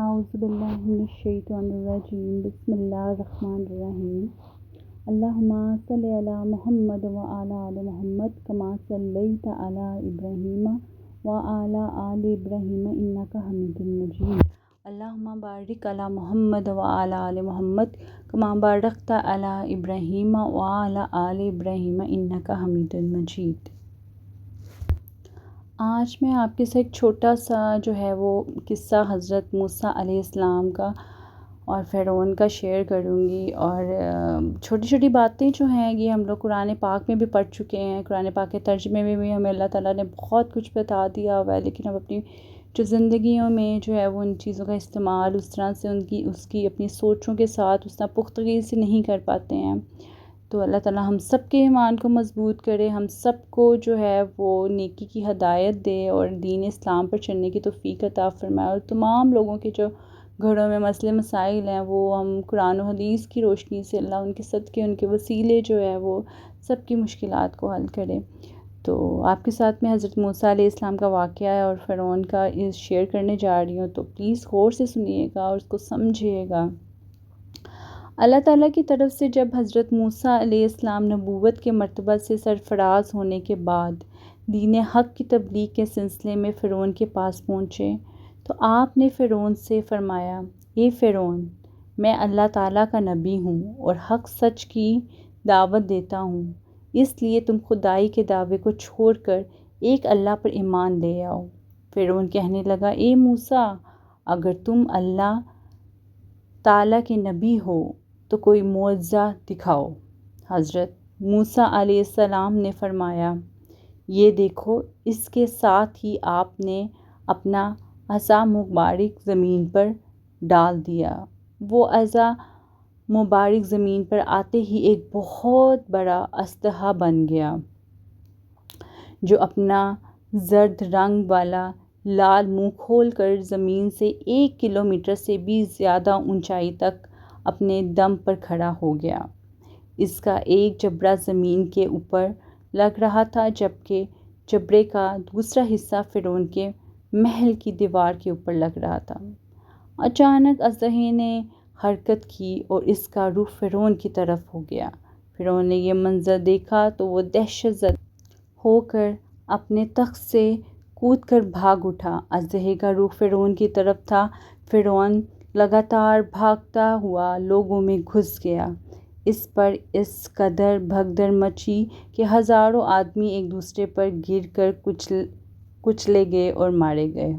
اعوذ باللہ من الشیطان الرجیم بسم اللہ الرحمن الرحیم اللہم صلی علی محمد وعلی آل محمد کما صلیت علی ابراہیم وعلی آل ابراہیم انک حمید مجید اللہم بارک علی محمد وعلی آل محمد کما بارکت علی ابراہیم وعلی آل ابراہیم انک حمید مجید۔ آج میں آپ کے ساتھ ایک چھوٹا سا جو ہے وہ قصہ حضرت موسیٰ علیہ السلام کا اور فرعون کا شیئر کروں گی، اور چھوٹی چھوٹی باتیں جو ہیں یہ ہم لوگ قرآن پاک میں بھی پڑھ چکے ہیں۔ قرآن پاک کے ترجمے میں بھی ہمیں اللہ تعالیٰ نے بہت کچھ بتا دیا ہوا ہے، لیکن ہم اپنی جو زندگیوں میں جو ہے وہ ان چیزوں کا استعمال اس طرح سے اس کی اپنی سوچوں کے ساتھ اس طرح پختگی سے نہیں کر پاتے ہیں۔ تو اللہ تعالیٰ ہم سب کے ایمان کو مضبوط کرے، ہم سب کو جو ہے وہ نیکی کی ہدایت دے اور دین اسلام پر چلنے کی توفیق عطا فرمائے، اور تمام لوگوں کے جو گھروں میں مسئلے مسائل ہیں وہ ہم قرآن و حدیث کی روشنی سے اللہ ان کے صدقے ان کے وسیلے جو ہے وہ سب کی مشکلات کو حل کرے۔ تو آپ کے ساتھ میں حضرت موسیٰ علیہ السلام کا واقعہ ہے اور فرعون کا شیئر کرنے جا رہی ہوں، تو پلیز غور سے سنیے گا اور اس کو سمجھیے گا۔ اللہ تعالیٰ کی طرف سے جب حضرت موسیٰ علیہ السلام نبوت کے مرتبہ سے سرفراز ہونے کے بعد دین حق کی تبلیغ کے سلسلے میں فرعون کے پاس پہنچے، تو آپ نے فرعون سے فرمایا، اے فرعون، میں اللہ تعالیٰ کا نبی ہوں اور حق سچ کی دعوت دیتا ہوں، اس لیے تم خدائی کے دعوے کو چھوڑ کر ایک اللہ پر ایمان لے آؤ۔ فرعون کہنے لگا، اے موسیٰ، اگر تم اللہ تعالیٰ کے نبی ہو تو کوئی معجزہ دکھاؤ۔ حضرت موسیٰ علیہ السلام نے فرمایا، یہ دیکھو۔ اس کے ساتھ ہی آپ نے اپنا عصا مبارک زمین پر ڈال دیا۔ وہ عصا مبارک زمین پر آتے ہی ایک بہت بڑا اژدہا بن گیا، جو اپنا زرد رنگ والا لال منہ کھول کر زمین سے 1 کلومیٹر سے بھی زیادہ اونچائی تک اپنے دم پر کھڑا ہو گیا۔ اس کا ایک جبڑا زمین کے اوپر لگ رہا تھا، جبکہ جبڑے کا دوسرا حصہ فرعون کے محل کی دیوار کے اوپر لگ رہا تھا۔ اچانک اژدہے نے حرکت کی اور اس کا رخ فرعون کی طرف ہو گیا۔ فرعون نے یہ منظر دیکھا تو وہ دہشت زدہ ہو کر اپنے تخت سے کود کر بھاگ اٹھا۔ اژدہے کا رخ فرعون کی طرف تھا۔ فرعون لگاتار بھاگتا ہوا لوگوں میں گھس گیا۔ اس پر اس قدر بھگدڑ مچی کہ ہزاروں آدمی ایک دوسرے پر گر کر کچلے گئے اور مارے گئے۔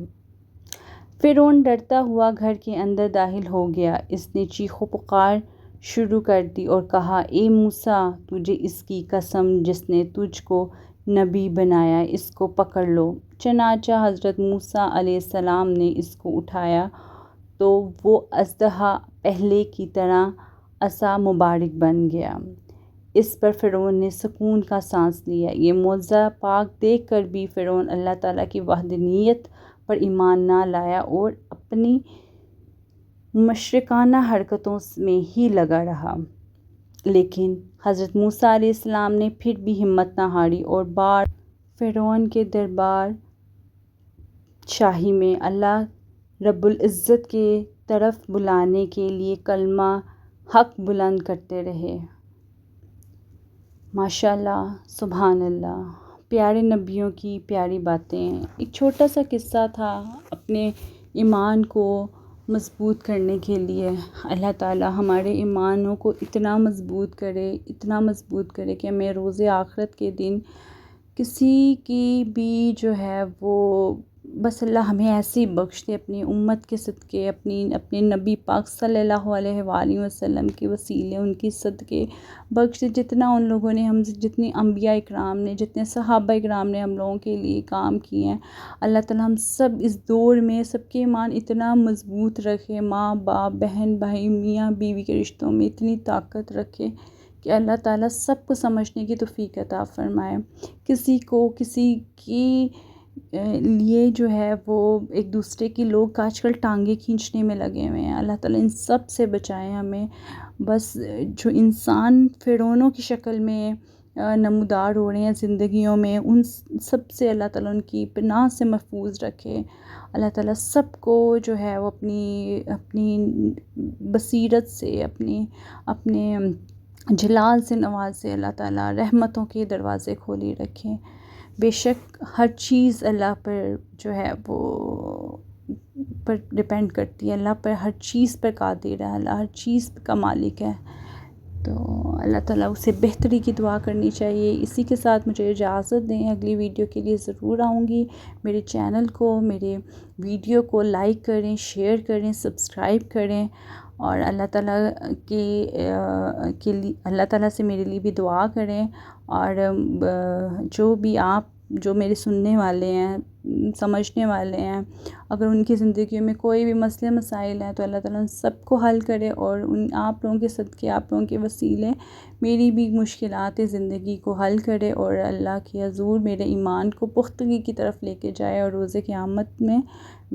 فرعون ڈرتا ہوا گھر کے اندر داخل ہو گیا۔ اس نے چیخ و پکار شروع کر دی اور کہا، اے موسیٰ، تجھے اس کی قسم جس نے تجھ کو نبی بنایا، اس کو پکڑ لو۔ چنانچہ حضرت موسیٰ علیہ السلام نے اس کو اٹھایا تو وہ اژدہا پہلے کی طرح عصا مبارک بن گیا۔ اس پر فرعون نے سکون کا سانس لیا۔ یہ معجزہ پاک دیکھ کر بھی فرعون اللہ تعالیٰ کی وحدانیت پر ایمان نہ لایا اور اپنی مشرکانہ حرکتوں میں ہی لگا رہا۔ لیکن حضرت موسیٰ علیہ السلام نے پھر بھی ہمت نہ ہاری اور بار فرعون کے دربار شاہی میں اللہ رب العزت کے طرف بلانے کے لیے کلمہ حق بلند کرتے رہے۔ ماشاءاللہ، سبحان اللہ، پیارے نبیوں کی پیاری باتیں۔ ایک چھوٹا سا قصہ تھا اپنے ایمان کو مضبوط کرنے کے لیے۔ اللہ تعالیٰ ہمارے ایمانوں کو اتنا مضبوط کرے کہ ہمیں روز آخرت کے دن کسی کی بھی جو ہے وہ بس اللہ ہمیں ایسی بخش دے، اپنی امت کے صدقے، اپنے نبی پاک صلی اللہ علیہ وآلہ وسلم کے وسیلے، ان کی صدقے بخش دے، جتنا ان لوگوں نے ہم سے، جتنی انبیاء اکرام نے، جتنے صحابہ اکرام نے ہم لوگوں کے لیے کام کیے ہیں، اللہ تعالیٰ ہم سب اس دور میں سب کے ایمان اتنا مضبوط رکھے، ماں باپ، بہن بھائی، میاں بیوی کے رشتوں میں اتنی طاقت رکھے کہ اللہ تعالیٰ سب کو سمجھنے کی توفیق عطا فرمائے۔ کسی کی لیے جو ہے وہ ایک دوسرے کی لوگ آج کل ٹانگیں کھینچنے میں لگے ہوئے ہیں، اللہ تعالیٰ ان سب سے بچائے ہمیں۔ بس جو انسان فرعونوں کی شکل میں نمودار ہو رہے ہیں زندگیوں میں، ان سب سے اللہ تعالیٰ ان کی پناہ سے محفوظ رکھے۔ اللہ تعالیٰ سب کو جو ہے وہ اپنی اپنی بصیرت سے، اپنے جلال سے نوازے، اللہ تعالیٰ رحمتوں کے دروازے کھولی رکھیں۔ بے شک ہر چیز اللہ پر جو ہے وہ پر ڈپینڈ کرتی ہے، اللہ پر ہر چیز پر قادر ہے، اللہ ہر چیز کا مالک ہے، تو اللہ تعالیٰ اسے بہتری کی دعا کرنی چاہیے۔ اسی کے ساتھ مجھے اجازت دیں، اگلی ویڈیو کے لیے ضرور آؤں گی۔ میرے چینل کو، میرے ویڈیو کو لائک کریں، شیئر کریں، سبسکرائب کریں، اور اللہ تعالیٰ کے لیے، اللہ تعالیٰ سے میرے لیے بھی دعا کریں، اور جو میرے سننے والے ہیں، سمجھنے والے ہیں، اگر ان کی زندگیوں میں کوئی بھی مسئلے مسائل ہیں تو اللہ تعالیٰ ان سب کو حل کرے، اور آپ لوگوں کے صدقے، آپ لوگوں کے وسیلے میری بھی مشکلات زندگی کو حل کرے، اور اللہ کے حضور میرے ایمان کو پختگی کی طرف لے کے جائے، اور روز قیامت میں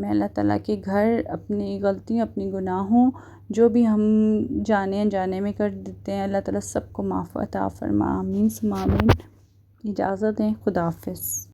اللہ تعالیٰ کے گھر اپنی غلطیوں، اپنی گناہوں، جو بھی ہم جانے انجانے میں کر دیتے ہیں، اللہ تعالیٰ سب کو معاف عطا فرما، آمین ثم آمین۔ اجازت دیں، خدا حافظ۔